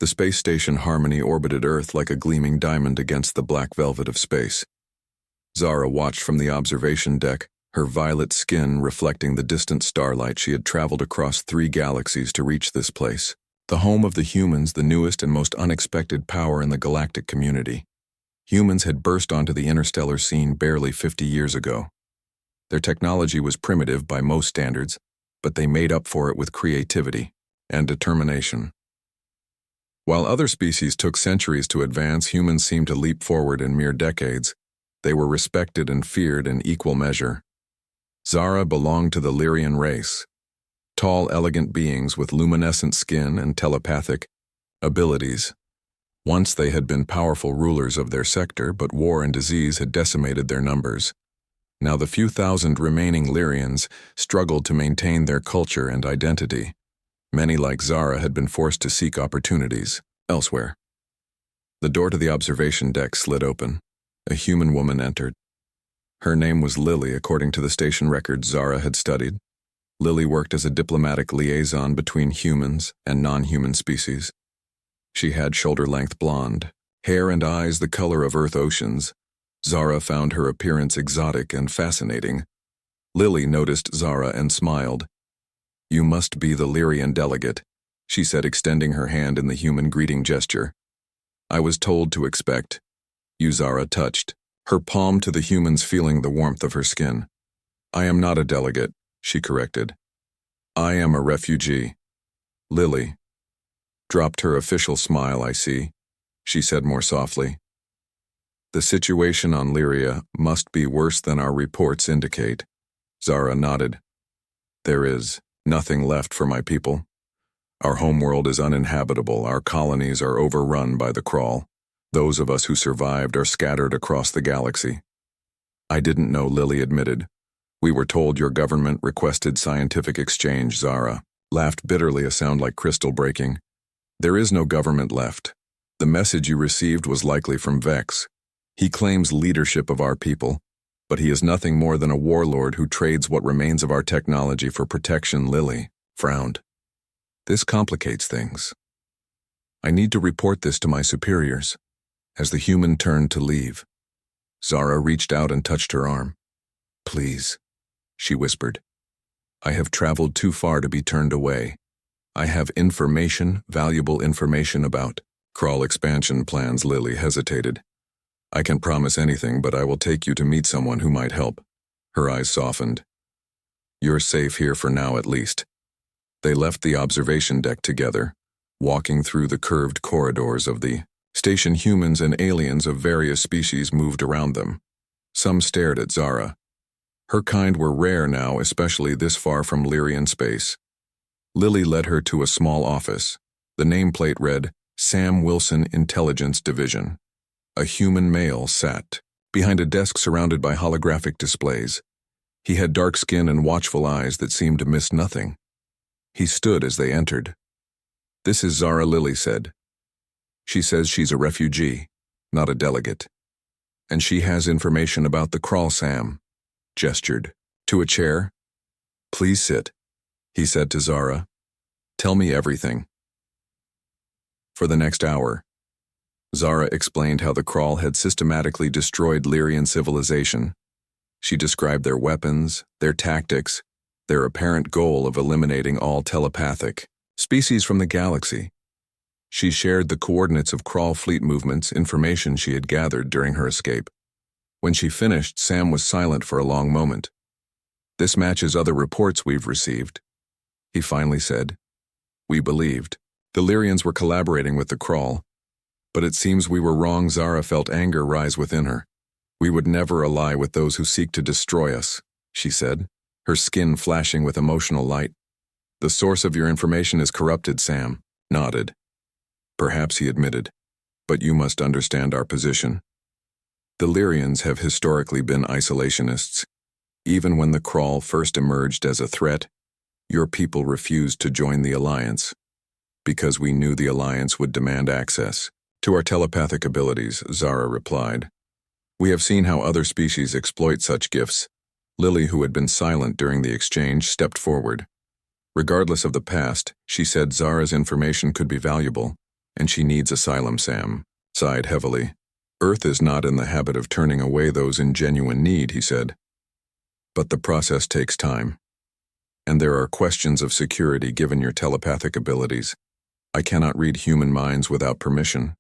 The space station Harmony orbited Earth like a gleaming diamond against the black velvet of space. Zara watched from the observation deck, her violet skin reflecting the distant starlight. She had traveled across 3 galaxies to reach this place, the home of the humans, the newest and most unexpected power in the galactic community. Humans had burst onto the interstellar scene barely 50 years ago. Their technology was primitive by most standards, but they made up for it with creativity and determination. While other species took centuries to advance, humans seemed to leap forward in mere decades. They were respected and feared in equal measure. Zara belonged to the Lyrian race, tall, elegant beings with luminescent skin and telepathic abilities. Once they had been powerful rulers of their sector, but war and disease had decimated their numbers. Now the few thousand remaining Lyrians struggled to maintain their culture and identity. Many, like Zara, had been forced to seek opportunities elsewhere. The door to the observation deck slid open. A human woman entered. Her name was Lily, according to the station records Zara had studied. Lily worked as a diplomatic liaison between humans and non-human species. She had shoulder-length blonde hair and eyes the color of Earth oceans. Zara found her appearance exotic and fascinating. Lily noticed Zara and smiled. "You must be the Lyrian delegate," she said, extending her hand in the human greeting gesture. "I was told to expect you." Zara touched her palm to the humans, feeling the warmth of her skin. "I am not a delegate," she corrected. "I am a refugee." Lily dropped her official smile. "I see," she said more softly. "The situation on Lyria must be worse than our reports indicate." Zara nodded. "There is nothing left for my people. Our homeworld is uninhabitable. Our colonies are overrun by the Crawl. Those of us who survived are scattered across the galaxy." "I didn't know," Lily admitted. "We were told your government requested scientific exchange." Zara laughed bitterly, a sound like crystal breaking. "There is no government left. The message you received was likely from Vex. He claims leadership of our people, but he is nothing more than a warlord who trades what remains of our technology for protection." Lily frowned. "This complicates things. I need to report this to my superiors." As the human turned to leave, Zara reached out and touched her arm. "Please," she whispered. "I have traveled too far to be turned away. I have information, valuable information about Crawl expansion plans." Lily hesitated. "I can promise anything, but I will take you to meet someone who might help." Her eyes softened. "You're safe here for now, at least." They left the observation deck together, walking through the curved corridors of the station. Humans and aliens of various species moved around them. Some stared at Zara. Her kind were rare now, especially this far from Lyrian space. Lily led her to a small office. The nameplate read, "Sam Wilson Intelligence Division." A human male sat behind a desk surrounded by holographic displays. He had dark skin and watchful eyes that seemed to miss nothing. He stood as they entered. "This is Zara," Lily said. "She says she's a refugee, not a delegate. And she has information about the Crawl." Sam gestured to a chair. "Please sit," he said to Zara. "Tell me everything." For the next hour, Zara explained how the Crawl had systematically destroyed Lyrian civilization. She described their weapons, their tactics, their apparent goal of eliminating all telepathic species from the galaxy. She shared the coordinates of Crawl fleet movements, information she had gathered during her escape. When she finished, Sam was silent for a long moment. "This matches other reports we've received," he finally said. "We believed the Lyrians were collaborating with the Crawl, but it seems we were wrong." Zara felt anger rise within her. "We would never ally with those who seek to destroy us," she said, her skin flashing with emotional light. "The source of your information is corrupted." Sam nodded. "Perhaps," he admitted, "but you must understand our position. The Lyrians have historically been isolationists. Even when the Crawl first emerged as a threat, your people refused to join the Alliance, because we knew the Alliance would demand access to our telepathic abilities." Zara replied. "We have seen how other species exploit such gifts." Lily, who had been silent during the exchange, stepped forward. Regardless of the past, she said Zara's information could be valuable. and she needs asylum. Sam sighed heavily. Earth is not in the habit of turning away those in genuine need, he said. But the process takes time. And there are questions of security given your telepathic abilities. I cannot read human minds without permission.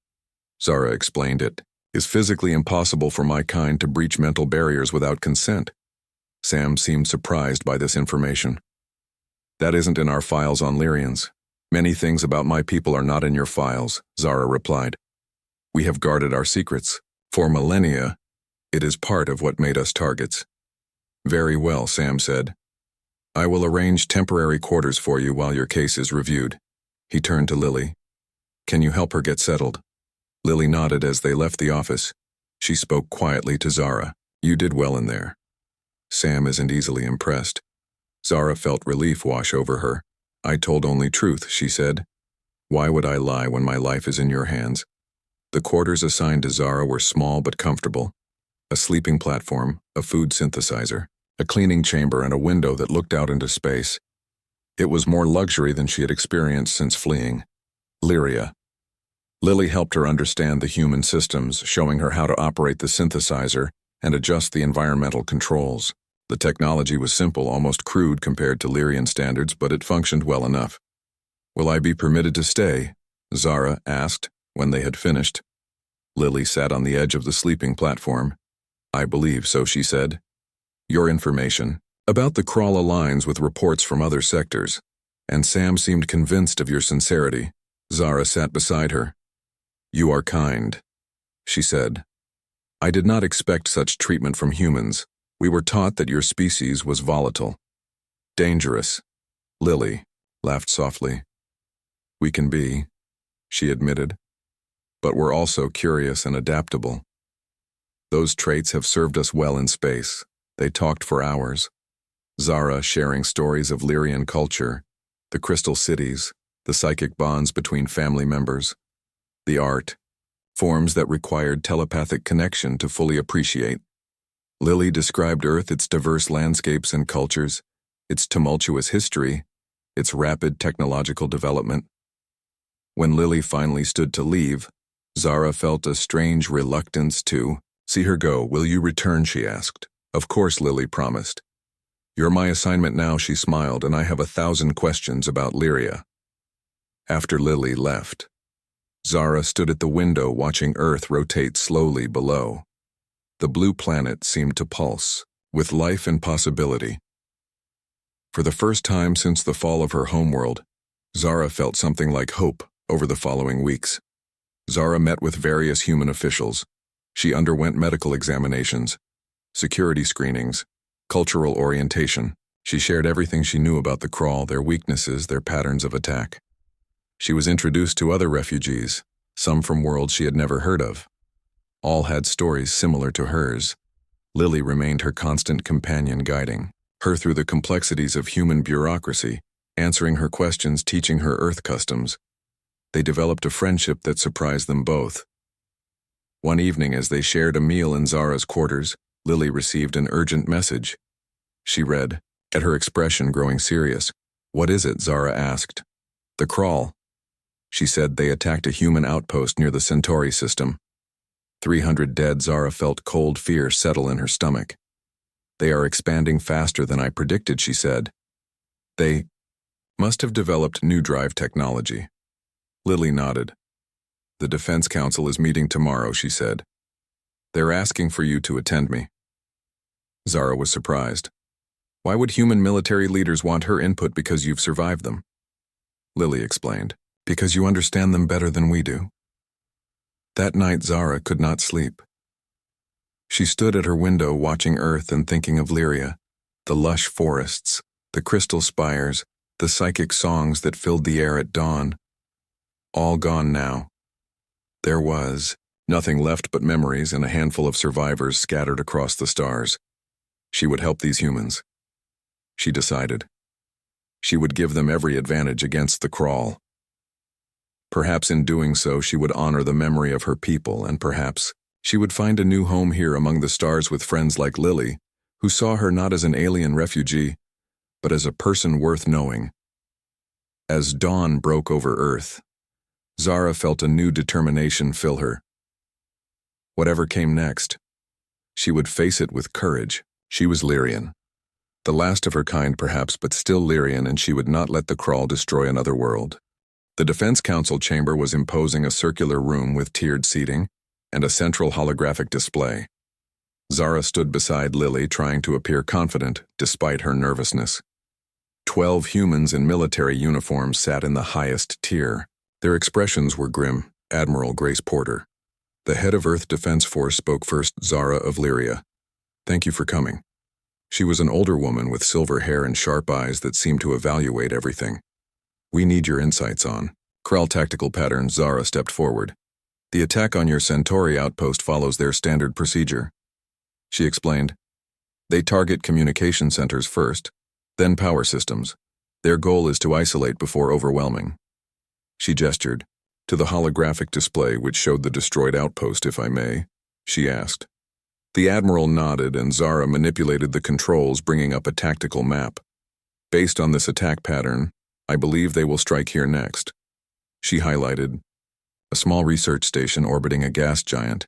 Zara explained it is physically impossible for my kind to breach mental barriers without consent. Sam seemed surprised by this information. That isn't in our files on Lyrians. Many things about my people are not in your files, Zara replied. We have guarded our secrets. For millennia, it is part of what made us targets. Very well, Sam said. I will arrange temporary quarters for you while your case is reviewed. He turned to Lily. Can you help her get settled? Lily nodded as they left the office. She spoke quietly to Zara. You did well in there. Sam isn't easily impressed. Zara felt relief wash over her. I told only truth, she said. Why would I lie when my life is in your hands? The quarters assigned to Zara were small but comfortable. A sleeping platform, a food synthesizer, a cleaning chamber, and a window that looked out into space. It was more luxury than she had experienced since fleeing. Lyria. Lily helped her understand the human systems, showing her how to operate the synthesizer and adjust the environmental controls. The technology was simple, almost crude compared to Lyrian standards, but it functioned well enough. Will I be permitted to stay? Zara asked when they had finished. Lily sat on the edge of the sleeping platform. I believe so, she said. Your information about the crawl aligns with reports from other sectors, and Sam seemed convinced of your sincerity. Zara sat beside her. You are kind, she said. I did not expect such treatment from humans. We were taught that your species was volatile. Dangerous. Lily laughed softly. We can be, she admitted, but we're also curious and adaptable. Those traits have served us well in space. They talked for hours. Zara sharing stories of Lyrian culture, the crystal cities, the psychic bonds between family members, the art, forms that required telepathic connection to fully appreciate. Lily described Earth, its diverse landscapes and cultures, its tumultuous history, its rapid technological development. When Lily finally stood to leave, Zara felt a strange reluctance to see her go. Will you return, she asked. Of course, Lily promised. You're my assignment now, she smiled, and I have 1,000 questions about Lyria. After Lily left, Zara stood at the window watching Earth rotate slowly below. The blue planet seemed to pulse, with life and possibility. For the first time since the fall of her homeworld, Zara felt something like hope over the following weeks. Zara met with various human officials. She underwent medical examinations, security screenings, cultural orientation. She shared everything she knew about the crawl, their weaknesses, their patterns of attack. She was introduced to other refugees, some from worlds she had never heard of. All had stories similar to hers. Lily remained her constant companion, guiding her through the complexities of human bureaucracy, answering her questions, teaching her Earth customs. They developed a friendship that surprised them both. One evening, as they shared a meal in Zara's quarters, Lily received an urgent message. She read, at her expression growing serious. What is it? Zara asked. The crawl. She said they attacked a human outpost near the Centauri system. 300 dead. Zara felt cold fear settle in her stomach. They are expanding faster than I predicted, she said. They must have developed new drive technology. Lily nodded. The Defense Council is meeting tomorrow, she said. They're asking for you to attend me. Zara was surprised. Why would human military leaders want her input? Because you've survived them. Lily explained. Because you understand them better than we do. That night, Zara could not sleep. She stood at her window watching Earth and thinking of Lyria, the lush forests, the crystal spires, the psychic songs that filled the air at dawn. All gone now. There was nothing left but memories and a handful of survivors scattered across the stars. She would help these humans. She decided. She would give them every advantage against the crawl. Perhaps in doing so she would honor the memory of her people, and perhaps she would find a new home here among the stars with friends like Lily, who saw her not as an alien refugee, but as a person worth knowing. As dawn broke over Earth, Zara felt a new determination fill her. Whatever came next, she would face it with courage. She was Lyrian. The last of her kind perhaps, but still Lyrian, and she would not let the crawl destroy another world. The Defense Council chamber was imposing, a circular room with tiered seating and a central holographic display. Zara stood beside Lily, trying to appear confident despite her nervousness. 12 humans in military uniforms sat in the highest tier. Their expressions were grim. Admiral Grace Porter, the head of Earth Defense Force, spoke first. Zara of Lyria, thank you for coming. She was an older woman with silver hair and sharp eyes that seemed to evaluate everything. We need your insights on Krell tactical patterns. Zara stepped forward. The attack on your Centauri outpost follows their standard procedure, she explained. They target communication centers first, then power systems. Their goal is to isolate before overwhelming. She gestured to the holographic display which showed the destroyed outpost. If I may, she asked. The Admiral nodded, and Zara manipulated the controls, bringing up a tactical map. Based on this attack pattern, I believe they will strike here next. She highlighted a small research station orbiting a gas giant.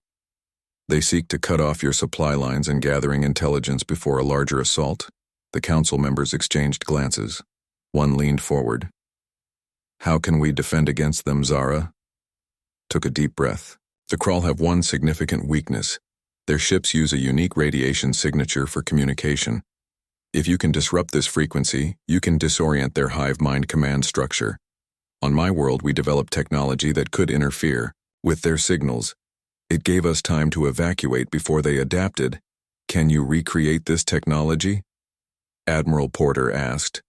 They seek to cut off your supply lines and gathering intelligence before a larger assault. The council members exchanged glances. One leaned forward. How can we defend against them? Zara took a deep breath. The Krall have one significant weakness. Their ships use a unique radiation signature for communication. If you can disrupt this frequency, you can disorient their hive mind command structure. On my world, we developed technology that could interfere with their signals. It gave us time to evacuate before they adapted. Can you recreate this technology? Admiral Porter asked.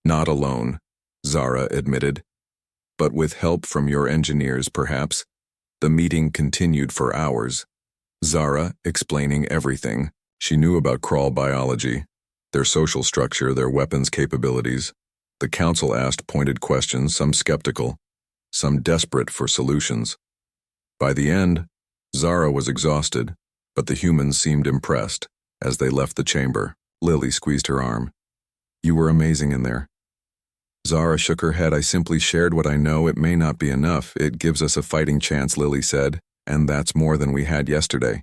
Not alone, Zara admitted, but with help from your engineers, perhaps. The meeting continued for hours. Zara explaining everything she knew about Krall biology, their social structure, their weapons capabilities. The council asked pointed questions, some skeptical, some desperate for solutions. By the end, Zara was exhausted, but the humans seemed impressed. As they left the chamber, Lily squeezed her arm. You were amazing in there. Zara shook her head. I simply shared what I know. It may not be enough. It gives us a fighting chance, Lily said, and that's more than we had yesterday.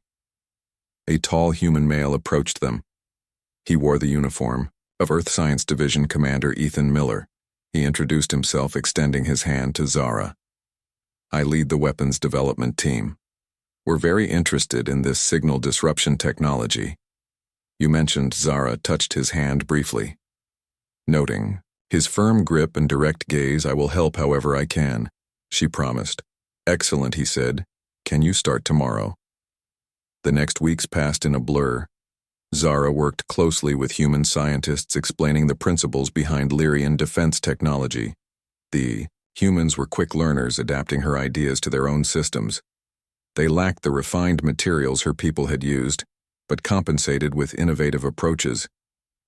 A tall human male approached them. He wore the uniform of Earth Science Division Commander Ethan Miller. He introduced himself, extending his hand to Zara. I lead the weapons development team. We're very interested in this signal disruption technology. You mentioned. Zara touched his hand briefly, noting his firm grip and direct gaze. I will help however I can, she promised. Excellent, he said. Can you start tomorrow? The next weeks passed in a blur. Zara worked closely with human scientists, explaining the principles behind Lyrian defense technology. The humans were quick learners, adapting her ideas to their own systems. They lacked the refined materials her people had used, but compensated with innovative approaches.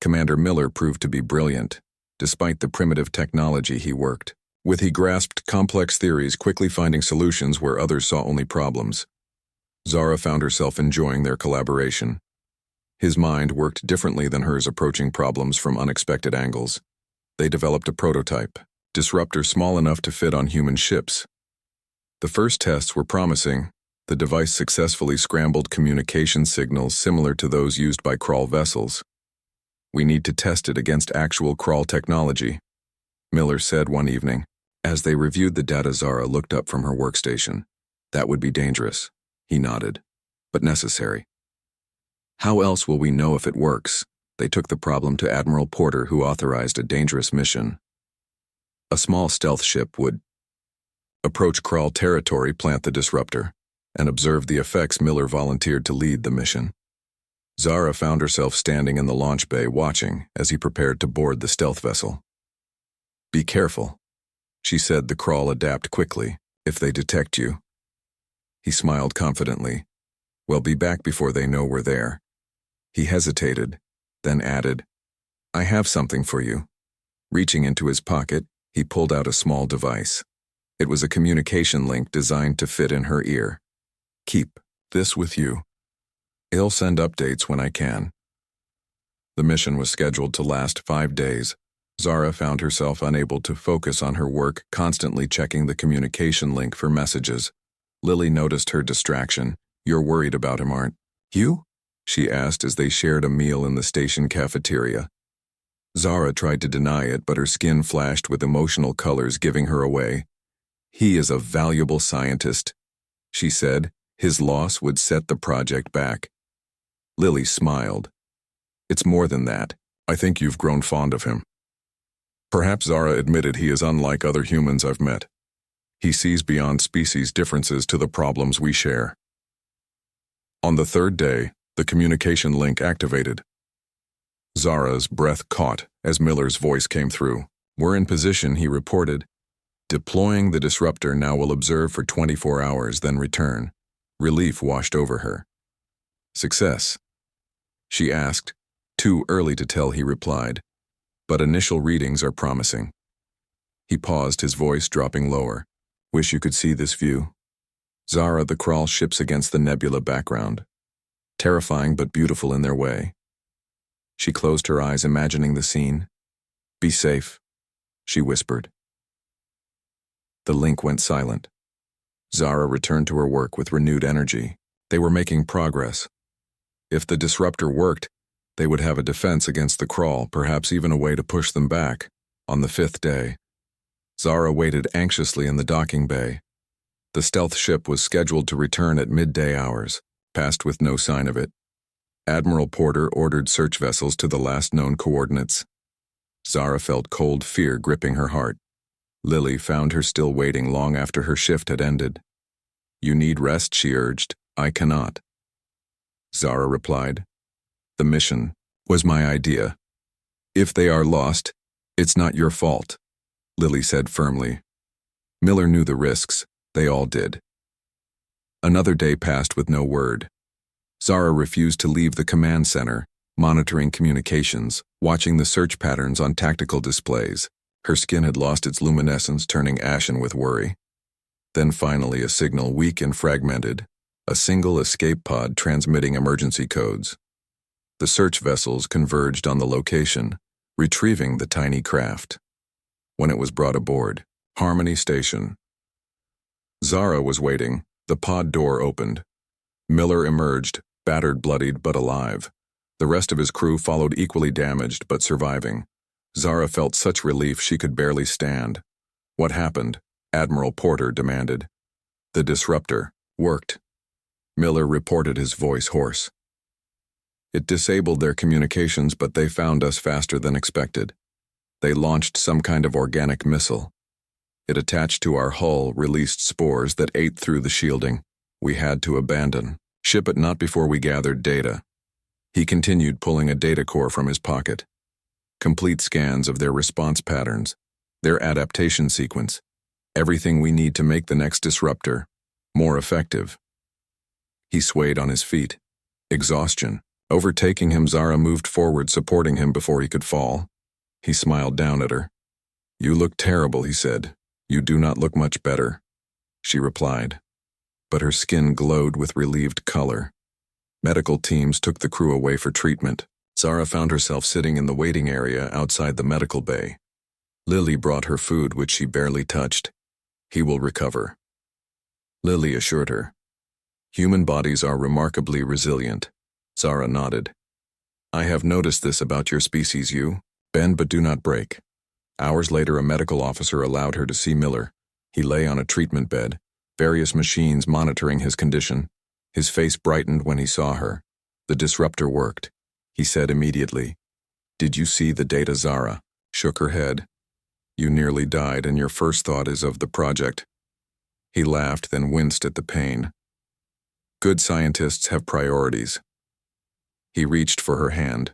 Commander Miller proved to be brilliant, despite the primitive technology he worked with. He grasped complex theories, quickly finding solutions where others saw only problems. Zara found herself enjoying their collaboration. His mind worked differently than hers, approaching problems from unexpected angles. They developed a prototype disruptor small enough to fit on human ships. The first tests were promising. The device successfully scrambled communication signals similar to those used by Krall vessels. We need to test it against actual Krall technology, Miller said one evening. As they reviewed the data, Zara looked up from her workstation. That would be dangerous, he nodded, but necessary. How else will we know if it works? They took the problem to Admiral Porter, who authorized a dangerous mission. A small stealth ship would approach Krall territory, plant the disruptor, and observe the effects. Miller volunteered to lead the mission. Zara found herself standing in the launch bay, watching as he prepared to board the stealth vessel. Be careful, she said. The Krall adapt quickly if they detect you. He smiled confidently. We'll be back before they know we're there. He hesitated, then added, I have something for you. Reaching into his pocket, he pulled out a small device. It was a communication link designed to fit in her ear. Keep this with you. I'll send updates when I can. The mission was scheduled to last 5 days. Zara found herself unable to focus on her work, constantly checking the communication link for messages. Lily noticed her distraction. "You're worried about him, aren't you?" she asked as they shared a meal in the station cafeteria. Zara tried to deny it, but her skin flashed with emotional colors, giving her away. "He is a valuable scientist," she said. "His loss would set the project back." Lily smiled. "It's more than that. I think you've grown fond of him." Perhaps Zara admitted he is unlike other humans I've met. He sees beyond species differences to the problems we share. On the third day, the communication link activated. Zara's breath caught as Miller's voice came through. "We're in position," he reported. "Deploying the disruptor now will observe for 24 hours, then return." Relief washed over her. "Success?" she asked. "Too early to tell," he replied. "But initial readings are promising." He paused, his voice dropping lower. "Wish you could see this view." Zara, the Kral ships against the nebula background. Terrifying but beautiful in their way. She closed her eyes, imagining the scene. "Be safe," she whispered. The link went silent. Zara returned to her work with renewed energy. They were making progress. If the disruptor worked, they would have a defense against the Kral, perhaps even a way to push them back. On the fifth day, Zara waited anxiously in the docking bay. The stealth ship was scheduled to return at midday hours, passed with no sign of it. Admiral Porter ordered search vessels to the last known coordinates. Zara felt cold fear gripping her heart. Lily found her still waiting long after her shift had ended. "You need rest," she urged. "I cannot." Zara replied, "The mission was my idea. If they are lost, it's not your fault," Lily said firmly. Miller knew the risks. They all did. Another day passed with no word. Zara refused to leave the command center, monitoring communications, watching the search patterns on tactical displays. Her skin had lost its luminescence, turning ashen with worry. Then finally a signal, weak and fragmented, a single escape pod transmitting emergency codes. The search vessels converged on the location, retrieving the tiny craft. When it was brought aboard, Harmony Station. Zara was waiting. The pod door opened. Miller emerged, battered, bloodied, but alive. The rest of his crew followed, equally damaged, but surviving. Zara felt such relief she could barely stand. "What happened?" Admiral Porter demanded. "The disruptor worked." Miller reported, his voice hoarse. "It disabled their communications, but they found us faster than expected. They launched some kind of organic missile. It attached to our hull, released spores that ate through the shielding. We had to abandon. Ship it not before we gathered data." He continued, pulling a data core from his pocket. "Complete scans of their response patterns, their adaptation sequence, everything we need to make the next disruptor more effective." He swayed on his feet. Exhaustion overtaking him, Zara moved forward, supporting him before he could fall. He smiled down at her. "You look terrible," he said. "You do not look much better," she replied. But her skin glowed with relieved color. Medical teams took the crew away for treatment. Zara found herself sitting in the waiting area outside the medical bay. Lily brought her food, which she barely touched. "He will recover," Lily assured her. "Human bodies are remarkably resilient." Zara nodded. "I have noticed this about your species. You bend but do not break." Hours later, a medical officer allowed her to see Miller. He lay on a treatment bed, various machines monitoring his condition. His face brightened when he saw her. "The disruptor worked," he said immediately. "Did you see the data?" Zara shook her head. "You nearly died, and your first thought is of the project." He laughed, then winced at the pain. "Good scientists have priorities." He reached for her hand.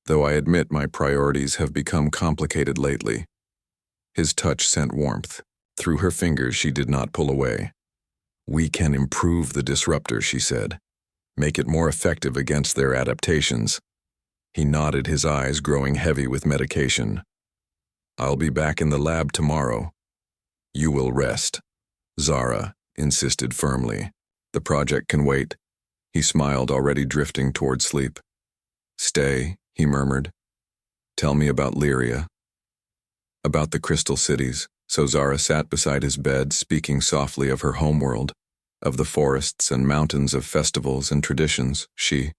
"Though I admit my priorities have become complicated lately." His touch sent warmth. Through her fingers she did not pull away. "We can improve the disruptor," she said. "Make it more effective against their adaptations." He nodded, his eyes growing heavy with medication. "I'll be back in the lab tomorrow." "You will rest," Zara insisted firmly. "The project can wait." He smiled, already drifting toward sleep. "Stay," he murmured. "Tell me about Lyria." about the crystal cities, so Zara sat beside his bed, speaking softly of her homeworld, of the forests and mountains, of festivals and traditions. She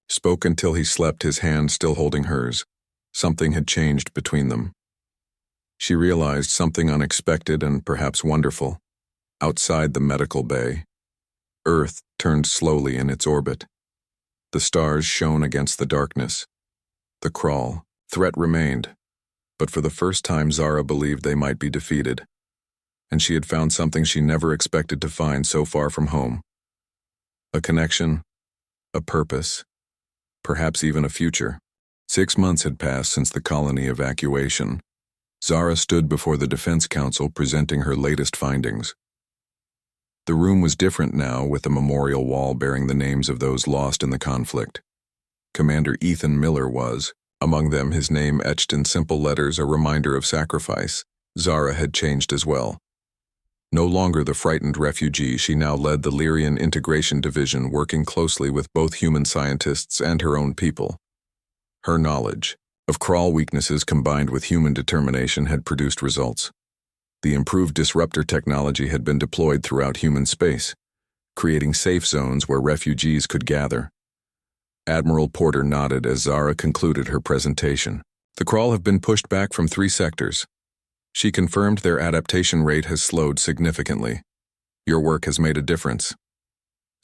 spoke until he slept, his hand still holding hers. Something had changed between them. She realized something unexpected and perhaps wonderful. Outside the medical bay, Earth turned slowly in its orbit. The stars shone against the darkness. The crawl threat remained, but for the first time Zara believed they might be defeated, and she had found something she never expected to find so far from home. A connection, a purpose, perhaps even a future. 6 months had passed since the colony evacuation. Zara stood before the Defense Council presenting her latest findings. The room was different now, with a memorial wall bearing the names of those lost in the conflict. Commander Ethan Miller was, among them, his name etched in simple letters, a reminder of sacrifice. Zara had changed as well. No longer the frightened refugee, she now led the Lyrian Integration Division, working closely with both human scientists and her own people. Her knowledge of crawl weaknesses combined with human determination had produced results. The improved disruptor technology had been deployed throughout human space, creating safe zones where refugees could gather. Admiral Porter nodded as Zara concluded her presentation. The crawl have been pushed back from 3 sectors. She confirmed their adaptation rate has slowed significantly. Your work has made a difference.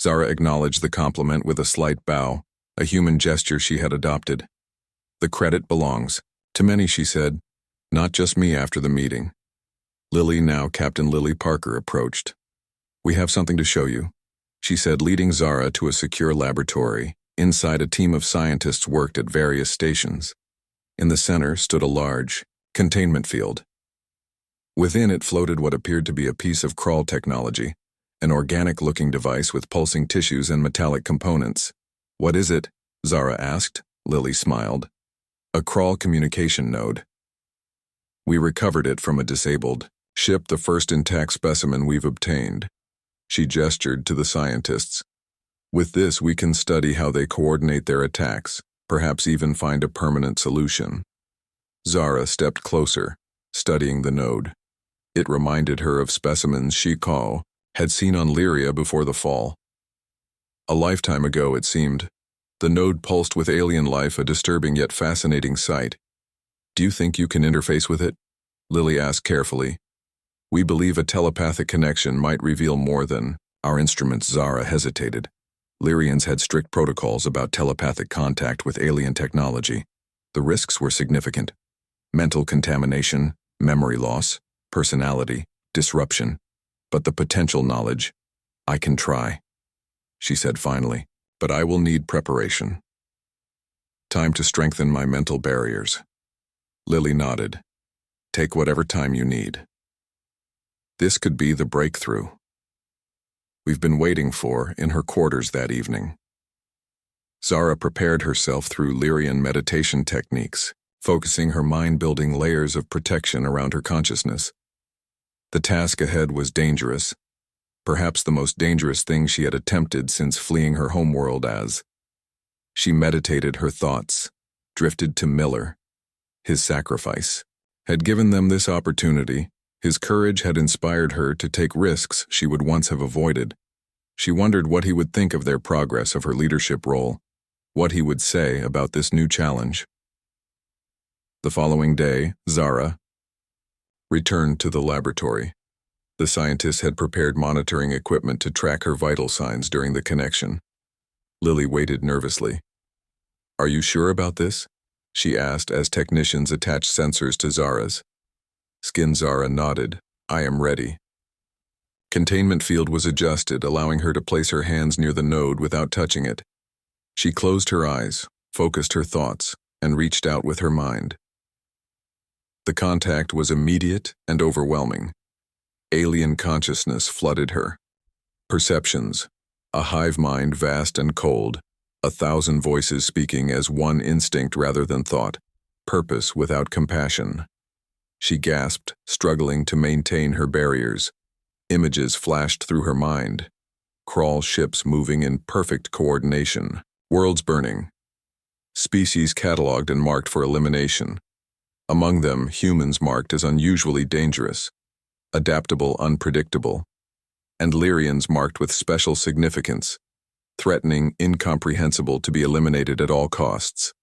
Zara acknowledged the compliment with a slight bow, a human gesture she had adopted. The credit belongs to many, she said, not just me. After the meeting, Lily, now Captain Lily Parker, approached. We have something to show you, she said, leading Zara to a secure laboratory. Inside, a team of scientists worked at various stations. In the center stood a large containment field. Within it floated what appeared to be a piece of crawl technology, an organic-looking device with pulsing tissues and metallic components. What is it? Zara asked. Lily smiled. A crawl communication node. We recovered it from a disabled ship, the first intact specimen we've obtained. She gestured to the scientists. With this, we can study how they coordinate their attacks, perhaps even find a permanent solution. Zara stepped closer, studying the node. It reminded her of specimens she had seen on Lyria before the fall. A lifetime ago, it seemed. The node pulsed with alien life, a disturbing yet fascinating sight. Do you think you can interface with it? Lily asked carefully. We believe a telepathic connection might reveal more than our instruments. Zara hesitated. Lyrians had strict protocols about telepathic contact with alien technology. The risks were significant. Mental contamination, memory loss, personality, disruption. But the potential knowledge, I can try, she said finally, but I will need preparation. Time to strengthen my mental barriers. Lily nodded. Take whatever time you need. This could be the breakthrough we've been waiting for. In her quarters that evening, Zara prepared herself through Lyrian meditation techniques, focusing her mind, building layers of protection around her consciousness. The task ahead was dangerous, perhaps the most dangerous thing she had attempted since fleeing her homeworld. As she meditated, her thoughts drifted to Miller. His sacrifice had given them this opportunity. His courage had inspired her to take risks she would once have avoided. She wondered what he would think of their progress, of her leadership role, what he would say about this new challenge. The following day, Zara returned to the laboratory. The scientists had prepared monitoring equipment to track her vital signs during the connection. Lily waited nervously. Are you sure about this? She asked as technicians attached sensors to Zara's skin. Zara nodded. I am ready. Containment field was adjusted, allowing her to place her hands near the node without touching it. She closed her eyes, focused her thoughts, and reached out with her mind. The contact was immediate and overwhelming. Alien consciousness flooded her. Perceptions, a hive mind vast and cold, 1,000 voices speaking as one instinct rather than thought, purpose without compassion. She gasped, struggling to maintain her barriers. Images flashed through her mind. Crawl ships moving in perfect coordination. Worlds burning. Species cataloged and marked for elimination. Among them, humans marked as unusually dangerous, adaptable, unpredictable, and Lyrians marked with special significance, threatening, incomprehensible, to be eliminated at all costs.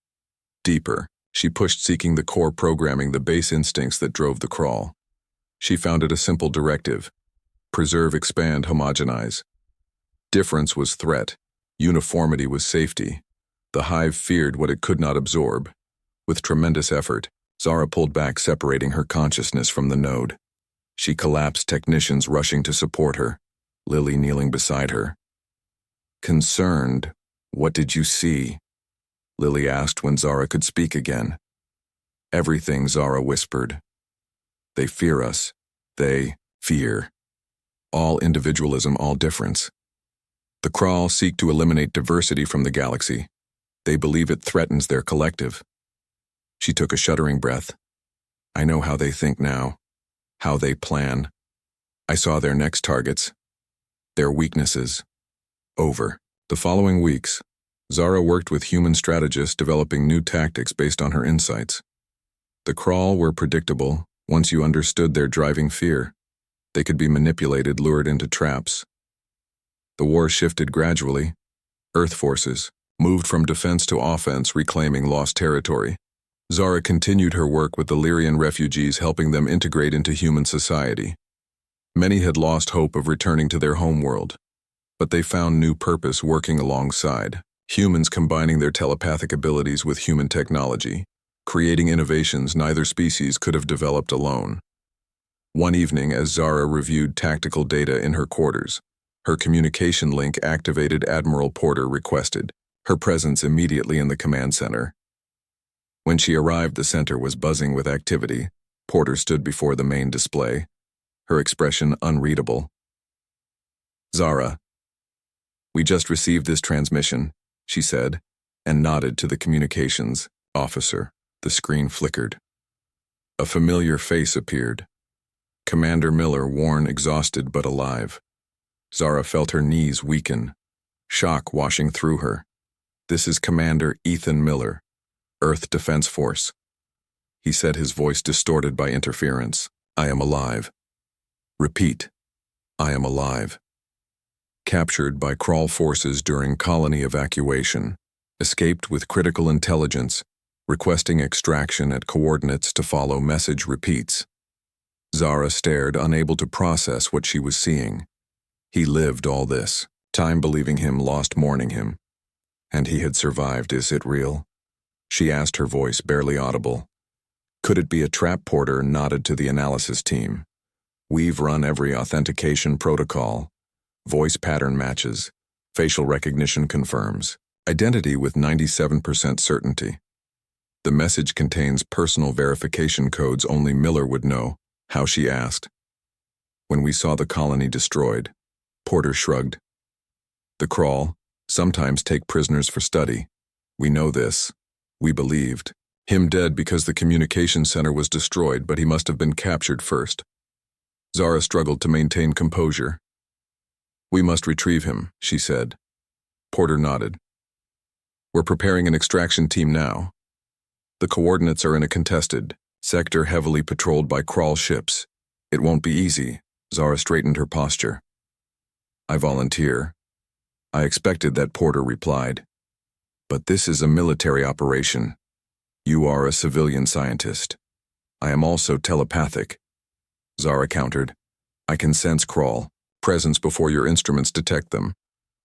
Deeper, she pushed, seeking the core programming, the base instincts that drove the crawl. She found it a simple directive: preserve, expand, homogenize. Difference was threat, uniformity was safety. The hive feared what it could not absorb. With tremendous effort, Zara pulled back, separating her consciousness from the node. She collapsed, technicians rushing to support her, Lily kneeling beside her. Concerned, "What did you see?" Lily asked when Zara could speak again. "Everything," Zara whispered. "They fear us. They fear. All individualism, all difference. The Crawl seek to eliminate diversity from the galaxy. They believe it threatens their collective." She took a shuddering breath. "I know how they think now, how they plan. I saw their next targets, their weaknesses." Over the following weeks, Zara worked with human strategists, developing new tactics based on her insights. The Crawl were predictable once you understood their driving fear. They could be manipulated, lured into traps. The war shifted gradually. Earth forces moved from defense to offense, reclaiming lost territory. Zara continued her work with the Lyrian refugees, helping them integrate into human society. Many had lost hope of returning to their homeworld, but they found new purpose working alongside. Humans combining their telepathic abilities with human technology, creating innovations neither species could have developed alone. One evening, as Zara reviewed tactical data in her quarters, her communication link activated. Admiral Porter requested her presence immediately in the command center. When she arrived, the center was buzzing with activity. Porter stood before the main display, her expression unreadable. "Zara, we just received this transmission," she said, and nodded to the communications officer. The screen flickered. A familiar face appeared. Commander Miller, worn, exhausted, but alive. Zara felt her knees weaken, shock washing through her. "This is Commander Ethan Miller, Earth Defense Force," he said, his voice distorted by interference. "I am alive. Repeat, I am alive. Captured by Crawl forces during colony evacuation. Escaped with critical intelligence, requesting extraction at coordinates to follow. Message repeats." Zara stared, unable to process what she was seeing. He lived all this time believing him, lost mourning him. And he had survived. Is it real? She asked, her voice barely audible. Could it be a trap? Porter nodded to the analysis team. "We've run every authentication protocol. Voice pattern matches. Facial recognition confirms. Identity with 97% certainty. The message contains personal verification codes only Miller would know." How? She asked. "When we saw the colony destroyed." Porter shrugged. "The Crawl sometimes take prisoners for study. We know this. We believed him dead because the communication center was destroyed, but he must have been captured first." Zara struggled to maintain composure. "We must retrieve him," she said. Porter nodded. "We're preparing an extraction team now. The coordinates are in a contested sector heavily patrolled by Crawl ships. It won't be easy." Zara straightened her posture. "I volunteer." "I expected that," Porter replied. "But this is a military operation. You are a civilian scientist. I am also telepathic." Zara countered. "I can sense Crawl presence before your instruments detect them,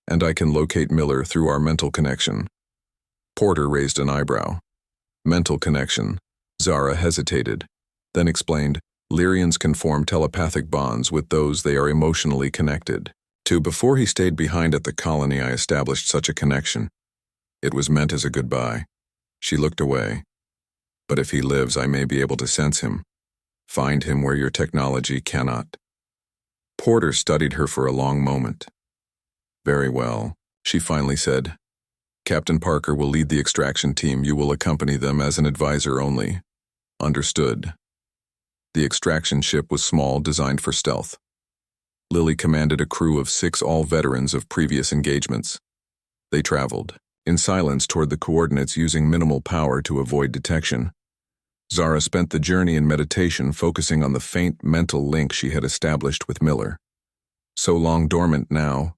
and I can locate Miller through our mental connection." Porter raised an eyebrow. "Mental connection." Zara hesitated, then explained, "Lyrians can form telepathic bonds with those they are emotionally connected to. Before he stayed behind at the colony, I established such a connection. It was meant as a goodbye." She looked away. "But if he lives, I may be able to sense him. Find him where your technology cannot." Porter studied her for a long moment. "Very well," she finally said. "Captain Parker will lead the extraction team. You will accompany them as an advisor only." "Understood." The extraction ship was small, designed for stealth. Lily commanded a crew of 6, all veterans of previous engagements. They traveled in silence toward the coordinates, using minimal power to avoid detection. Zara spent the journey in meditation, focusing on the faint mental link she had established with Miller. So long dormant now,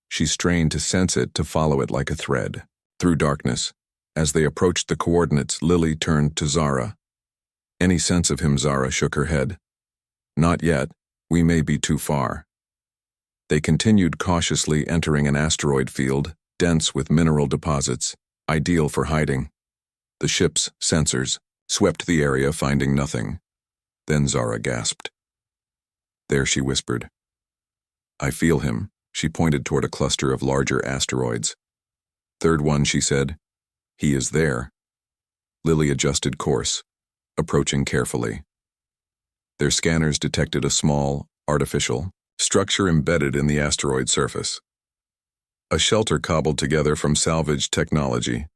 she strained to sense it, to follow it like a thread. Through darkness, as they approached the coordinates, Lily turned to Zara. "Any sense of him?" Zara shook her head. "Not yet. We may be too far." They continued cautiously, entering an asteroid field, dense with mineral deposits, ideal for hiding. The ship's sensors swept the area, finding nothing. Then Zara gasped. "There," she whispered. "I feel him." She pointed toward a cluster of larger asteroids. "Third one," she said. "He is there." Lily adjusted course, approaching carefully. Their scanners detected a small, artificial structure embedded in the asteroid surface. A shelter cobbled together from salvaged technology.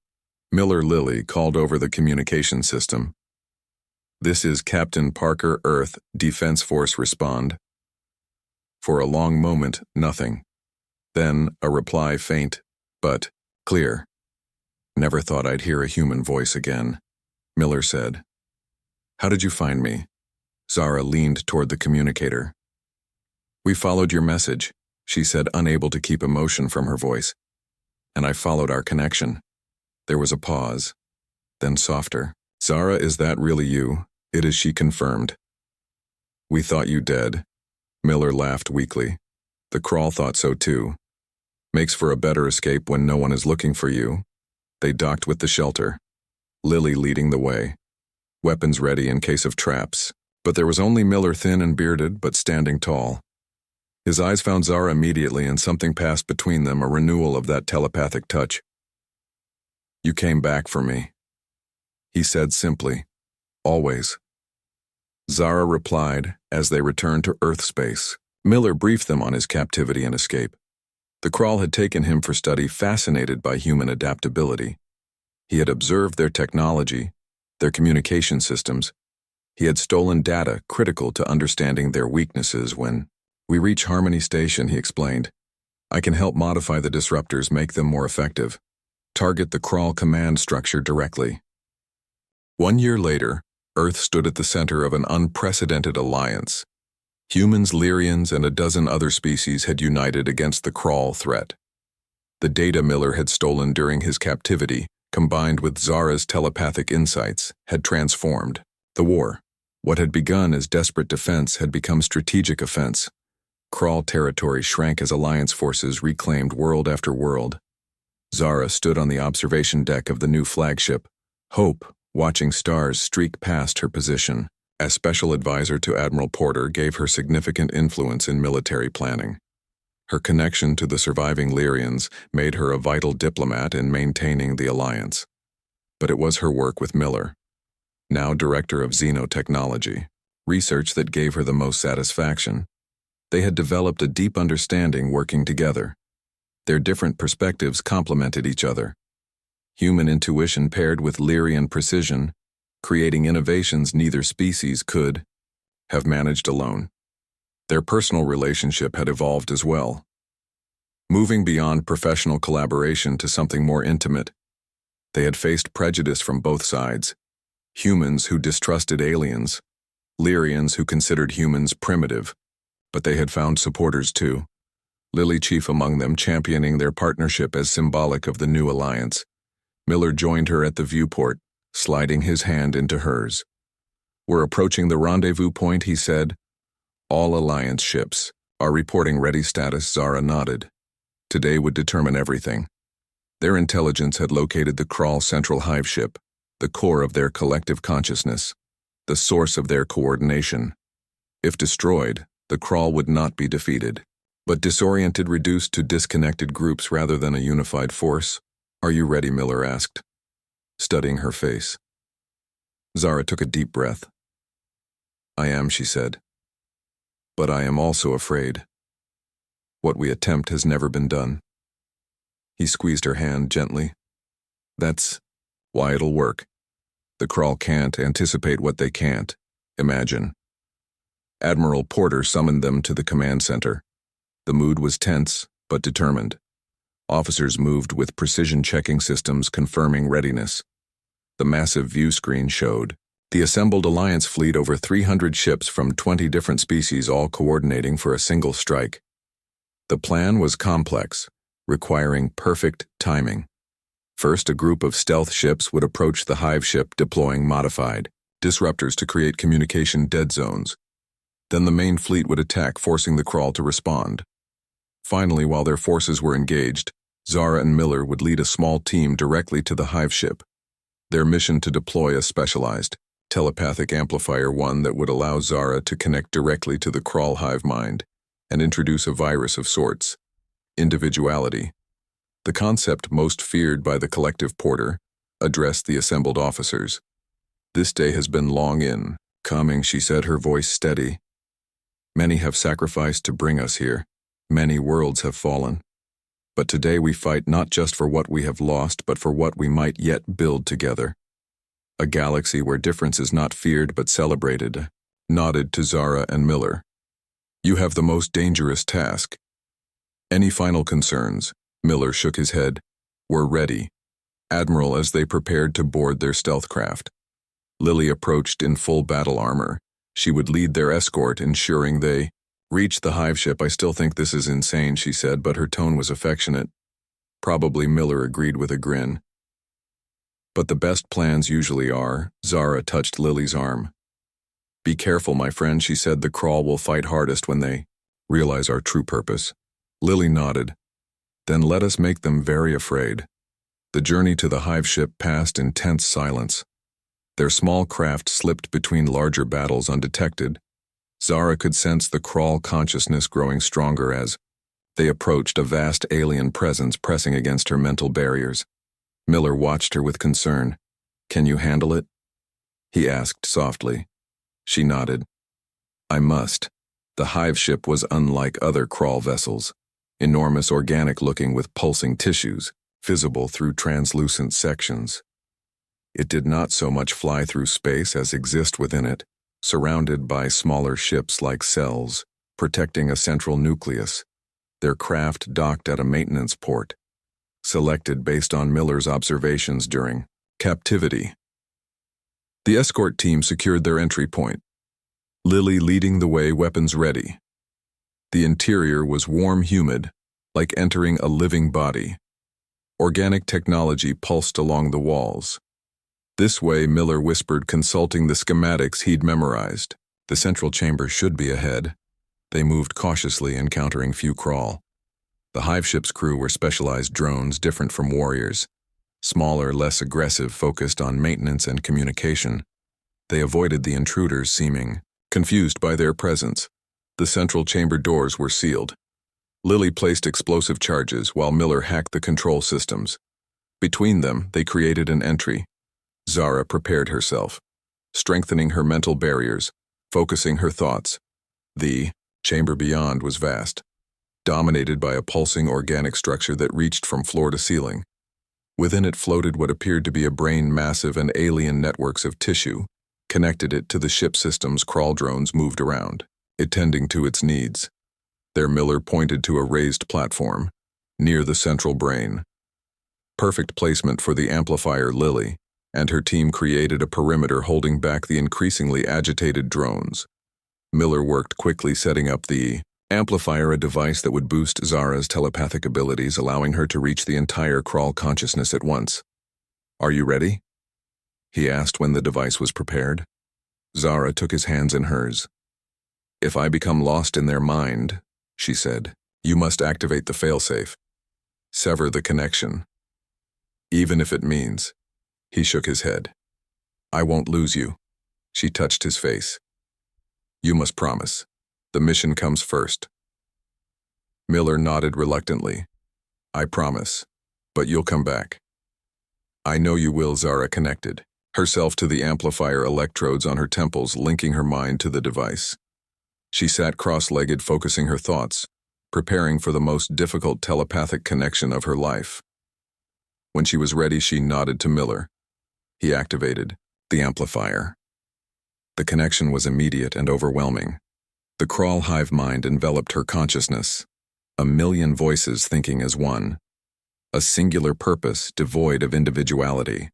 Lily called over the communication system. "This is Captain Parker, Earth, Defense Force, respond." For a long moment, nothing. Then a reply, faint, but clear. "Never thought I'd hear a human voice again," Miller said. "How did you find me?" Zara leaned toward the communicator. "We followed your message," she said, unable to keep emotion from her voice. "And I followed our connection." There was a pause, then softer. "Zara, is that really you?" "It is," she confirmed. "We thought you dead." Miller laughed weakly. "The crawl thought so too. Makes for a better escape when no one is looking for you." They docked with the shelter, Lily leading the way, weapons ready in case of traps. But there was only Miller, thin and bearded, but standing tall. His eyes found Zara immediately, and something passed between them, a renewal of that telepathic touch. "You came back for me," he said simply. "Always." Zara replied as they returned to Earth space. Miller briefed them on his captivity and escape. The crawl had taken him for study, fascinated by human adaptability. He had observed their technology, their communication systems. He had stolen data critical to understanding their weaknesses. "When we reach Harmony Station," he explained, "I can help modify the disruptors, make them more effective. Target the crawl command structure directly." 1 year later, Earth stood at the center of an unprecedented alliance. Humans, Lyrians, and a dozen other species had united against the crawl threat. The data Miller had stolen during his captivity, combined with Zara's telepathic insights, had transformed the war. What had begun as desperate defense had become strategic offense. Crawl territory shrank as Alliance forces reclaimed world after world. Zara stood on the observation deck of the new flagship, Hope, watching stars streak past her position. As special advisor to Admiral Porter, gave her significant influence in military planning. Her connection to the surviving Lyrians made her a vital diplomat in maintaining the alliance. But it was her work with Miller, now director of xenotechnology, research that gave her the most satisfaction. They had developed a deep understanding working together. Their different perspectives complemented each other. Human intuition paired with Lyrian precision, creating innovations neither species could have managed alone. Their personal relationship had evolved as well, moving beyond professional collaboration to something more intimate. They had faced prejudice from both sides: humans who distrusted aliens, Lyrians who considered humans primitive, but they had found supporters too, Lily chief among them, championing their partnership as symbolic of the new alliance. Miller joined her at the viewport, sliding his hand into hers. "We're approaching the rendezvous point," he said. "All Alliance ships are reporting ready status." Zara nodded. Today would determine everything. Their intelligence had located the Crawl Central Hive ship, the core of their collective consciousness, the source of their coordination. If destroyed, the Crawl would not be defeated, but disoriented, reduced to disconnected groups rather than a unified force. "Are you ready?" Miller asked, studying her face. Zara took a deep breath. "I am," she said. "But I am also afraid. What we attempt has never been done." He squeezed her hand gently. "That's why it'll work. The Crawl can't anticipate what they can't imagine." Admiral Porter summoned them to the command center. The mood was tense, but determined. Officers moved with precision checking systems confirming readiness. The massive view screen showed The assembled Alliance fleet over 300 ships from 20 different species all coordinating for a single strike. The plan was complex, requiring perfect timing. First, a group of stealth ships would approach the hive ship deploying modified disruptors to create communication dead zones. Then the main fleet would attack, forcing the crawl to respond. Finally, while their forces were engaged, Zara and Miller would lead a small team directly to the hive ship. Their mission to deploy a specialized telepathic amplifier, one that would allow Zara to connect directly to the crawl hive mind and introduce a virus of sorts. Individuality, the concept most feared by the collective Porter, addressed the assembled officers. This day has been long in coming, she said, her voice steady. Many have sacrificed to bring us here. Many worlds have fallen. But today we fight not just for what we have lost, but for what we might yet build together. A galaxy where difference is not feared but celebrated, nodded to Zara and Miller. You have the most dangerous task. Any final concerns? Miller shook his head. We're ready. Admiral, as they prepared to board their stealth craft. Lily approached in full battle armor. She would lead their escort, ensuring they reached the hive ship. I still think this is insane, she said, but her tone was affectionate. Probably, Miller agreed with a grin. But the best plans usually are. Zara touched Lily's arm. Be careful, my friend, she said. The crawl will fight hardest when they realize our true purpose. Lily nodded. Then let us make them very afraid. The journey to the hive ship passed in tense silence. Their small craft slipped between larger battles undetected. Zara could sense the crawl consciousness growing stronger as they approached, a vast alien presence pressing against her mental barriers. Miller watched her with concern. Can you handle it? He asked softly. She nodded. I must. The hive ship was unlike other crawl vessels, enormous, organic-looking with pulsing tissues, visible through translucent sections. It did not so much fly through space as exist within it, surrounded by smaller ships like cells, protecting a central nucleus. Their craft docked at a maintenance port, selected based on Miller's observations during captivity. The escort team secured their entry point, Lily leading the way, weapons ready. The interior was warm, humid, like entering a living body. Organic technology pulsed along the walls. This way, Miller whispered, consulting the schematics he'd memorized. The central chamber should be ahead. They moved cautiously, encountering few crawl. The hive ship's crew were specialized drones, different from warriors. Smaller, less aggressive, focused on maintenance and communication. They avoided the intruders, seeming confused by their presence. The central chamber doors were sealed. Lily placed explosive charges while Miller hacked the control systems. Between them, they created an entry. Zara prepared herself, strengthening her mental barriers, focusing her thoughts. The chamber beyond was vast, dominated by a pulsing organic structure that reached from floor to ceiling. Within it floated what appeared to be a brain, massive and alien networks of tissue, connected it to the ship systems. Crawl drones moved around, attending to its needs. There, Miller pointed to a raised platform, near the central brain. Perfect placement for the amplifier. Lily and her team created a perimeter holding back the increasingly agitated drones. Miller worked quickly, setting up the amplifier, a device that would boost Zara's telepathic abilities, allowing her to reach the entire crawl consciousness at once. Are you ready? He asked when the device was prepared. Zara took his hands in hers. If I become lost in their mind, she said, you must activate the failsafe. Sever the connection. Even if it means. He shook his head. I won't lose you. She touched his face. You must promise. The mission comes first. Miller nodded reluctantly. I promise, but you'll come back. I know you will. Zara connected herself to the amplifier, electrodes on her temples, linking her mind to the device. She sat cross-legged, focusing her thoughts, preparing for the most difficult telepathic connection of her life. When she was ready, she nodded to Miller. He activated the amplifier. The connection was immediate and overwhelming. The crawl hive mind enveloped her consciousness, a million voices thinking as one, a singular purpose devoid of individuality.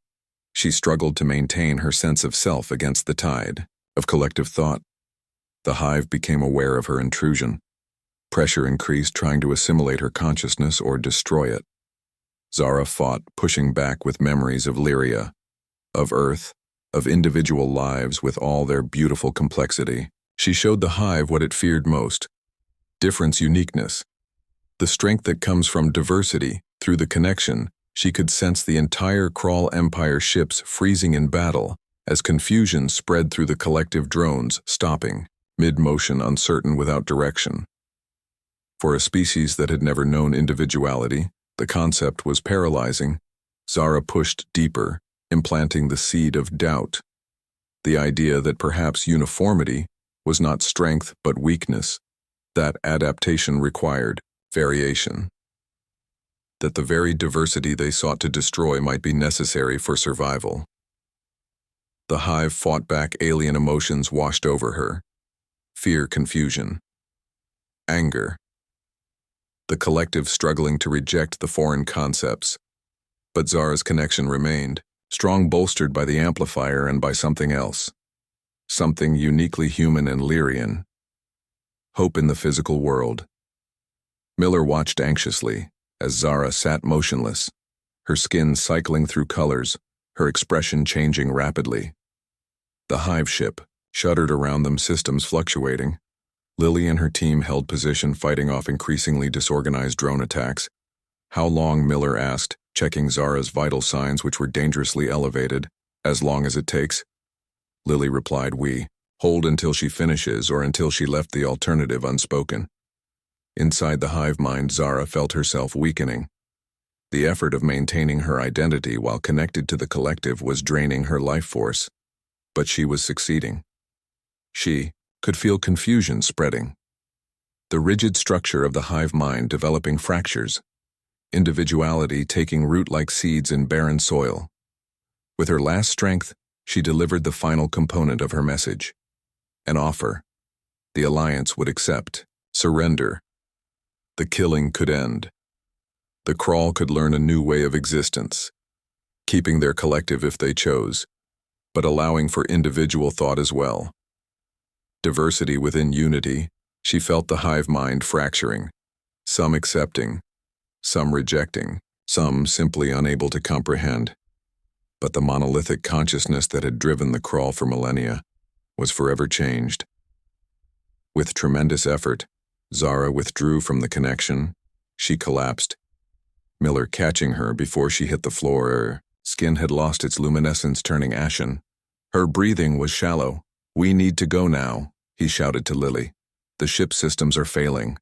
She struggled to maintain her sense of self against the tide of collective thought. The hive became aware of her intrusion. Pressure increased, trying to assimilate her consciousness or destroy it. Zara fought, pushing back with memories of Lyria, of Earth, of individual lives with all their beautiful complexity. She showed the hive what it feared most: difference, uniqueness. The strength that comes from diversity. Through the connection, she could sense the entire Crawl Empire ships freezing in battle as confusion spread through the collective drones, stopping, mid-motion, uncertain, without direction. For a species that had never known individuality, the concept was paralyzing. Zara pushed deeper, implanting the seed of doubt. The idea that perhaps uniformity was not strength but weakness, that adaptation required variation, that the very diversity they sought to destroy might be necessary for survival. The hive fought back. Alien emotions washed over her: fear, confusion, anger. The collective struggling to reject the foreign concepts. But Zara's connection remained, strong, bolstered by the amplifier and by something else. Something uniquely human and Lyrian. Hope in the physical world. Miller watched anxiously as Zara sat motionless, her skin cycling through colors, her expression changing rapidly. The hive ship shuddered around them, systems fluctuating. Lily and her team held position, fighting off increasingly disorganized drone attacks. How long? Miller asked, checking Zara's vital signs, which were dangerously elevated. As long as it takes. Lily replied, we hold until she finishes or until she left the alternative unspoken. Inside the hive mind, Zara felt herself weakening. The effort of maintaining her identity while connected to the collective was draining her life force. But she was succeeding. She could feel confusion spreading. The rigid structure of the hive mind developing fractures. Individuality taking root like seeds in barren soil. With her last strength, she delivered the final component of her message. An offer. The Alliance would accept. Surrender. The killing could end. The Crawl could learn a new way of existence, keeping their collective if they chose, but allowing for individual thought as well. Diversity within unity, she felt the hive mind fracturing, some accepting, some rejecting, some simply unable to comprehend. But the monolithic consciousness that had driven the Crawl for millennia was forever changed. With tremendous effort, Zara withdrew from the connection. She collapsed, Miller catching her before she hit the floor. Her skin had lost its luminescence, turning ashen. Her breathing was shallow. We need to go now, he shouted to Lily. The ship systems are failing.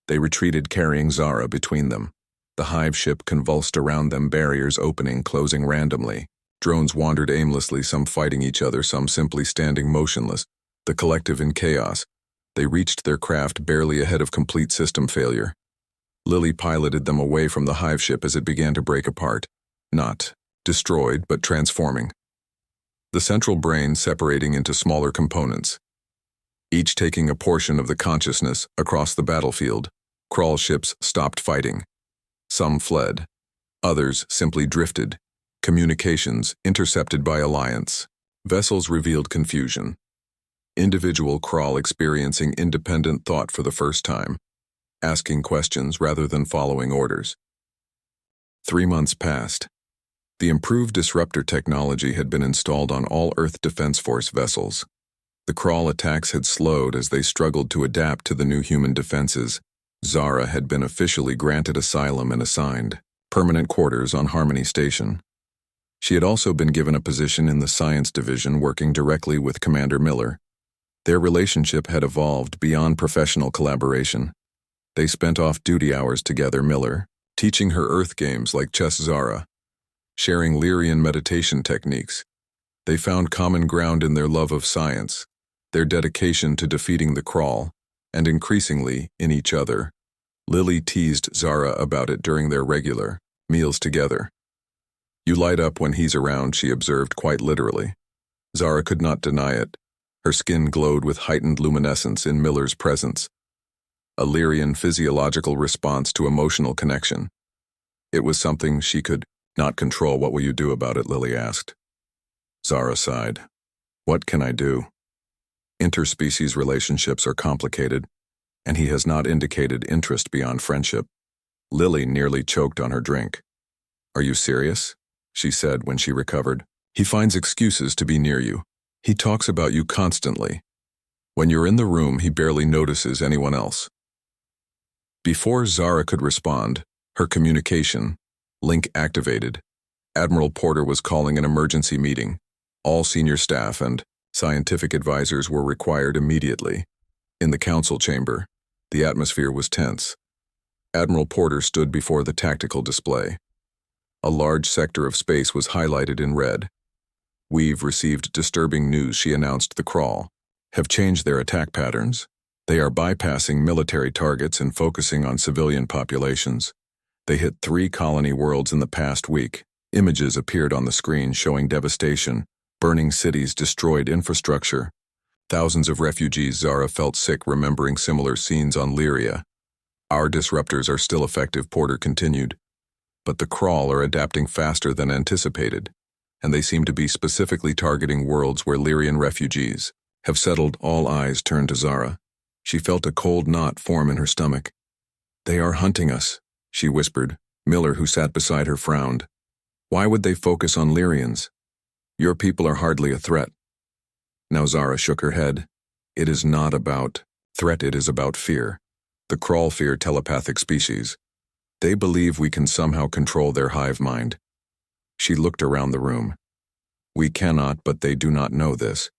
They retreated, carrying Zara between them. The hive ship convulsed around them, barriers opening, closing randomly. Drones wandered aimlessly, some fighting each other, some simply standing motionless, the collective in chaos. They reached their craft barely ahead of complete system failure. Lily piloted them away from the hive ship as it began to break apart, not destroyed, but transforming. The central brain separating into smaller components, each taking a portion of the consciousness across the battlefield. Crawl ships stopped fighting. Some fled. Others simply drifted. Communications intercepted by Alliance. Vessels revealed confusion. Individual Crawl experiencing independent thought for the first time, asking questions rather than following orders. 3 months passed. The improved disruptor technology had been installed on all Earth Defense Force vessels. The Crawl attacks had slowed as they struggled to adapt to the new human defenses. Zara had been officially granted asylum and assigned permanent quarters on Harmony Station. She had also been given a position in the Science Division, working directly with Commander Miller. Their relationship had evolved beyond professional collaboration. They spent off-duty hours together, Miller, teaching her Earth games like chess, Zara, sharing Lyrian meditation techniques. They found common ground in their love of science, their dedication to defeating the Crawl, and increasingly in each other. Lily teased Zara about it during their regular meals together. You light up when he's around, she observed quite literally. Zara could not deny it. Her skin glowed with heightened luminescence in Miller's presence. A Lyrian physiological response to emotional connection. It was something she could not control. What will you do about it? Lily asked. Zara sighed. What can I do? Interspecies relationships are complicated, and he has not indicated interest beyond friendship. Lily nearly choked on her drink. Are you serious? She said when she recovered. He finds excuses to be near you. He talks about you constantly. When you're in the room, he barely notices anyone else. Before Zara could respond, her communication link activated. Admiral Porter was calling an emergency meeting. All senior staff and scientific advisors were required immediately. In the council chamber, the atmosphere was tense. Admiral Porter stood before the tactical display. A large sector of space was highlighted in red. We've received disturbing news, she announced. The Crawl have changed their attack patterns. They are bypassing military targets and focusing on civilian populations. They hit 3 colony worlds in the past week. Images appeared on the screen showing devastation, burning cities, destroyed infrastructure. Thousands of refugees. Zara felt sick remembering similar scenes on Lyria. Our disruptors are still effective, Porter continued. But the Crawl are adapting faster than anticipated, and they seem to be specifically targeting worlds where Lyrian refugees have settled. All eyes turned to Zara. She felt a cold knot form in her stomach. They are hunting us, she whispered. Miller, who sat beside her, frowned. Why would they focus on Lyrians? Your people are hardly a threat. Now Zara shook her head. It is not about threat, it is about fear. The Crawl fear telepathic species. They believe we can somehow control their hive mind. She looked around the room. We cannot, but they do not know this.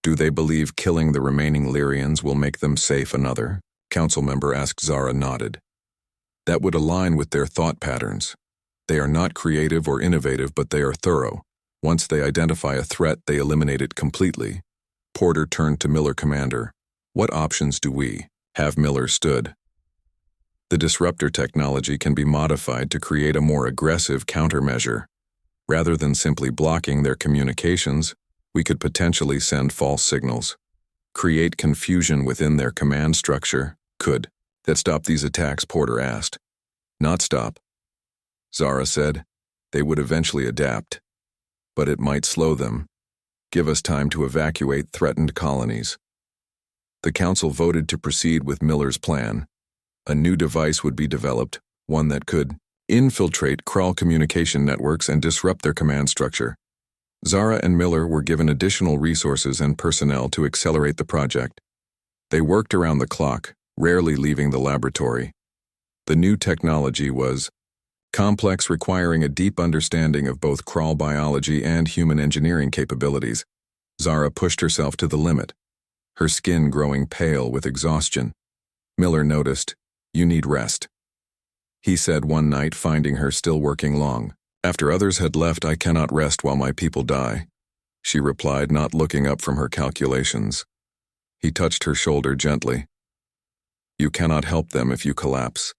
Do they believe killing the remaining Lyrians will make them safe? Another council member asked. Zara nodded. That would align with their thought patterns. They are not creative or innovative, but they are thorough. Once they identify a threat, they eliminate it completely. Porter turned to Miller. Commander, what options do we have? Miller stood. The disruptor technology can be modified to create a more aggressive countermeasure. Rather than simply blocking their communications, we could potentially send false signals, create confusion within their command structure. Could that stop these attacks? Porter asked. Not stop, Zara said. They would eventually adapt, but it might slow them. Give us time to evacuate threatened colonies. The council voted to proceed with Miller's plan. A new device would be developed, one that could infiltrate Crawl communication networks and disrupt their command structure. Zara and Miller were given additional resources and personnel to accelerate the project. They worked around the clock, rarely leaving the laboratory. The new technology was complex, requiring a deep understanding of both Crawl biology and human engineering capabilities. Zara pushed herself to the limit, her skin growing pale with exhaustion. Miller noticed. You need rest, he said one night, finding her still working long. After others had left, I cannot rest while my people die, she replied, not looking up from her calculations. He touched her shoulder gently. You cannot help them if you collapse.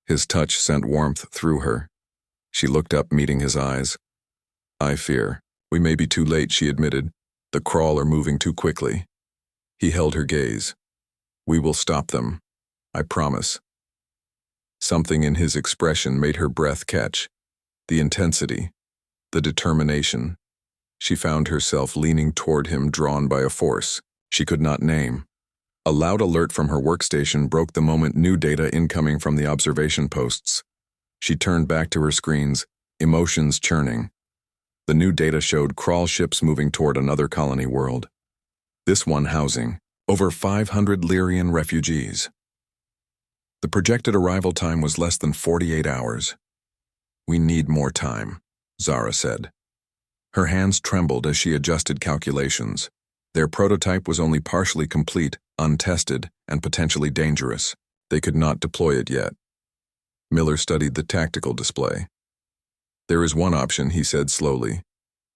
His touch sent warmth through her. She looked up, meeting his eyes. I fear we may be too late, she admitted. The Crawl are moving too quickly. He held her gaze. We will stop them, I promise. Something in his expression made her breath catch. The intensity, the determination. She found herself leaning toward him, drawn by a force she could not name. A loud alert from her workstation broke the moment. New data incoming from the observation posts. She turned back to her screens, emotions churning. The new data showed Crawl ships moving toward another colony world. This one housing over 500 Lyrian refugees. The projected arrival time was less than 48 hours. We need more time, Zara said. Her hands trembled as she adjusted calculations. Their prototype was only partially complete, untested, and potentially dangerous. They could not deploy it yet. Miller studied the tactical display. There is one option, he said slowly.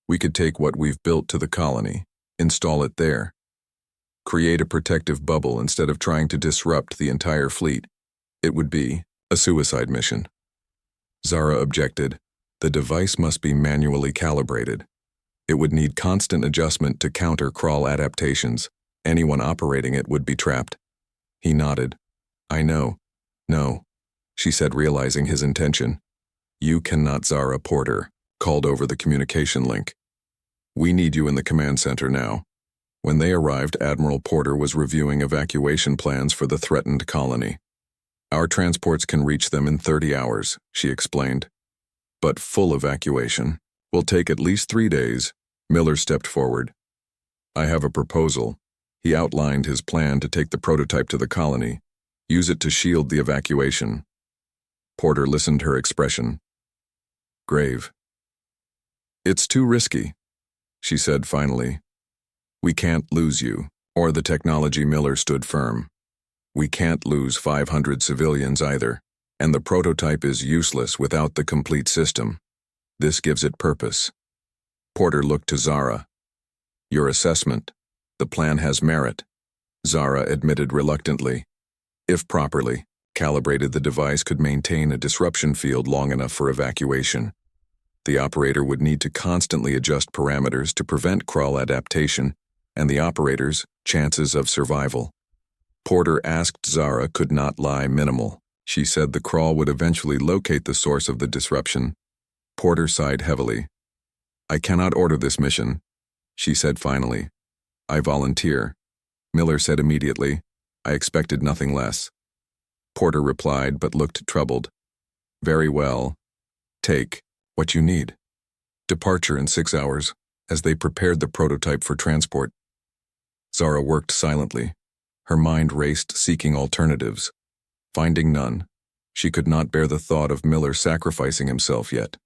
We could take what we've built to the colony, install it there. Create a protective bubble instead of trying to disrupt the entire fleet. It would be a suicide mission. Zara objected. The device must be manually calibrated. It would need constant adjustment to counter Crawl adaptations. Anyone operating it would be trapped. He nodded. I know. No, she said, realizing his intention. You cannot. Zara. Porter called over the communication link. We need you in the command center now. When they arrived, Admiral Porter was reviewing evacuation plans for the threatened colony. Our transports can reach them in 30 hours, she explained. But full evacuation will take at least 3 days. Miller stepped forward. I have a proposal. He outlined his plan to take the prototype to the colony, use it to shield the evacuation. Porter listened her expression. Grave. It's too risky, she said finally. We can't lose you, or the technology. Miller stood firm. We can't lose 500 civilians either, and the prototype is useless without the complete system. This gives it purpose. Porter looked to Zara. Your assessment. The plan has merit, Zara admitted reluctantly. If properly calibrated, the device could maintain a disruption field long enough for evacuation. The operator would need to constantly adjust parameters to prevent crawl adaptation and the operator's chances of survival. Porter asked Zara could not lie minimal. She said the crawl would eventually locate the source of the disruption. Porter sighed heavily. I cannot order this mission, she said finally. I volunteer. Miller said immediately. I expected nothing less. Porter replied but looked troubled. Very well. Take what you need. Departure in 6 hours, as they prepared the prototype for transport. Zara worked silently. Her mind raced, seeking alternatives. Finding none, she could not bear the thought of Miller sacrificing himself yet.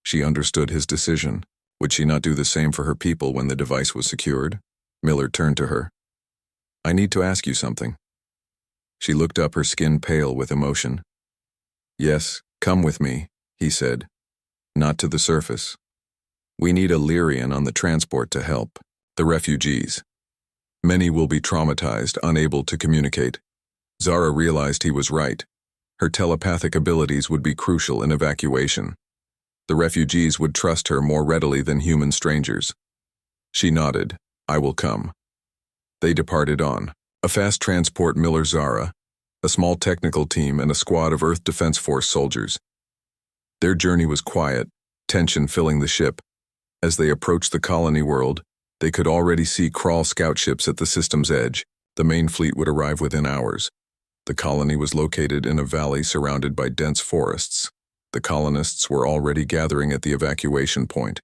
She understood his decision. Would she not do the same for her people when the device was secured? Miller turned to her. I need to ask you something. She looked up, her skin pale with emotion. Yes, come with me, he said. Not to the surface. We need a Lyrian on the transport to help the refugees. Many will be traumatized, unable to communicate. Zara realized he was right. Her telepathic abilities would be crucial in evacuation. The refugees would trust her more readily than human strangers. She nodded. I will come. They departed on a fast transport. Miller, Zara, a small technical team, and a squad of Earth Defense Force soldiers. Their journey was quiet, tension filling the ship. As they approached the colony world, they could already see crawl scout ships at the system's edge. The main fleet would arrive within hours. The colony was located in a valley surrounded by dense forests. The colonists were already gathering at the evacuation point,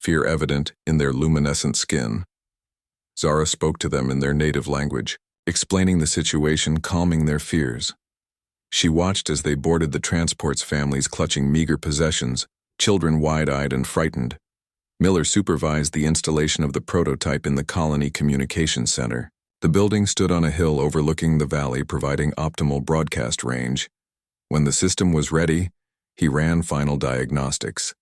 fear evident in their luminescent skin. Zara spoke to them in their native language, explaining the situation, calming their fears. She watched as they boarded the transport's, families clutching meager possessions, children wide-eyed and frightened. Miller supervised the installation of the prototype in the colony communications center. The building stood on a hill overlooking the valley, providing optimal broadcast range. When the system was ready, he ran final diagnostics.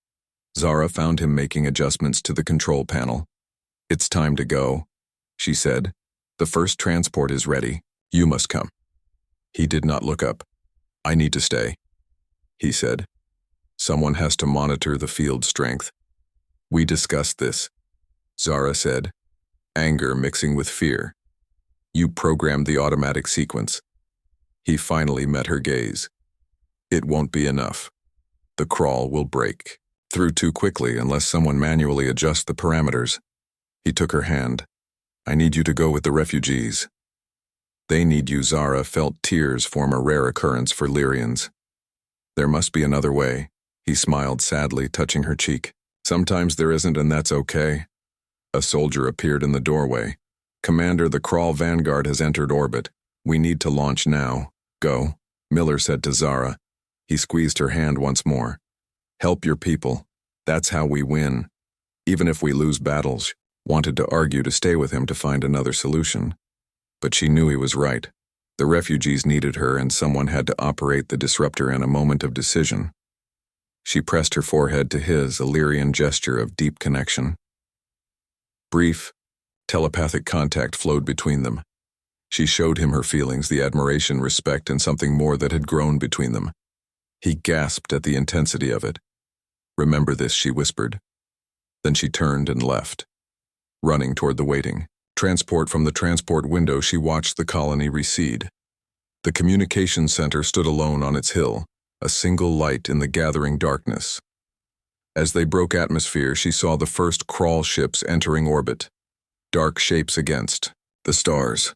Zara found him making adjustments to the control panel. It's time to go, she said. The first transport is ready. You must come. He did not look up. I need to stay, he said. Someone has to monitor the field strength. We discussed this, Zara said, anger mixing with fear. You programmed the automatic sequence. He finally met her gaze. It won't be enough. The crawl will break through too quickly unless someone manually adjusts the parameters. He took her hand. I need you to go with the refugees. They need you. Zara felt tears form a rare occurrence for Lyrians. There must be another way. He smiled sadly, touching her cheek. Sometimes there isn't, and that's okay. A soldier appeared in the doorway. Commander, the Crawl Vanguard has entered orbit. We need to launch now. Go, Miller said to Zara. He squeezed her hand once more. Help your people. That's how we win. Even if we lose battles. Wanted to argue to stay with him to find another solution. But she knew he was right. The refugees needed her, and someone had to operate the disruptor in a moment of decision. She pressed her forehead to his, a Lyrian gesture of deep connection. Brief, telepathic contact flowed between them. She showed him her feelings, the admiration, respect, and something more that had grown between them. He gasped at the intensity of it. Remember this, she whispered. Then she turned and left, running toward the waiting transport. From the transport window, she watched the colony recede. The communications center stood alone on its hill, a single light in the gathering darkness. As they broke atmosphere, she saw the first crawl ships entering orbit. Dark shapes against the stars.